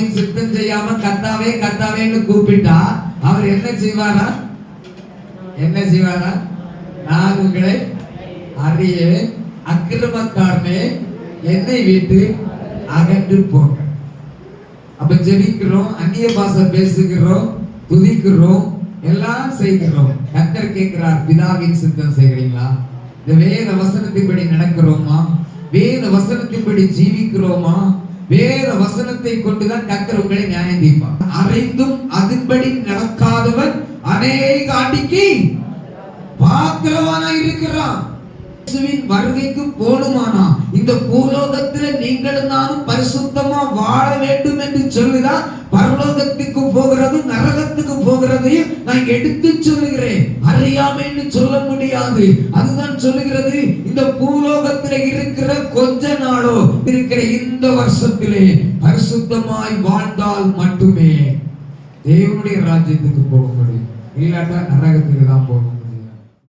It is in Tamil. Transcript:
பிதாவின் சித்தம் செய்யாம கர்த்தாவே கர்த்தாவேன்னு கூப்பிட்டா அவர் என்ன செய்வாரா? என்ன செய்வாரா? நான் உங்களை அறியேன், அக்கிரமக்காரனே என்னை விட்டு அகன்று போங்க. அப்ப ஜெபிக்கிறோம், அந்நிய பாஷை பேசுகிறோம், துதிக்கிறோம், எல்லாம் செய்கிறோம். கர்த்தர் கேட்கிறார், பிதாவின் சித்தம் செய்கிறீங்களா? இந்த வேத வசனத்தின்படி நடக்கிறோமா? வேத வசனத்தின்படி ஜீவிக்கிறோமா? வேத வசனத்தை கொண்டுதான் கர்த்தர் உங்களை நியாயம் தீர்ப்பார். அறிந்தும் அதன்படி நடக்காதவன் அநேக ஆண்டிக்கு பாத்திரவானா இருக்கிறான். வருகைக்கு போடுமானா இந்த பூலோகத்துல நீங்களும் நானும் பரிசுத்தமா வாழ வேண்டும் என்று சொல்லுதான் பரலோகத்துக்கு போகிறது, நரகத்துக்கு போகிறதையும் நான் எடுத்து சொல்லுகிறேன். அறியாமைன்னு சொல்ல முடியாது. அதுதான் சொல்லுகிறது, இந்த பூலோகத்திலே இருக்கிற கொஞ்ச நாளோ இருக்கிற இந்த வருஷத்திலே பரிசுத்தமாய் வாழ்ந்தால் மட்டுமே தேவனுடைய ராஜ்யத்துக்கு போக முடியும். இல்லாட்டா நரகத்துக்கு தான் போகணும்.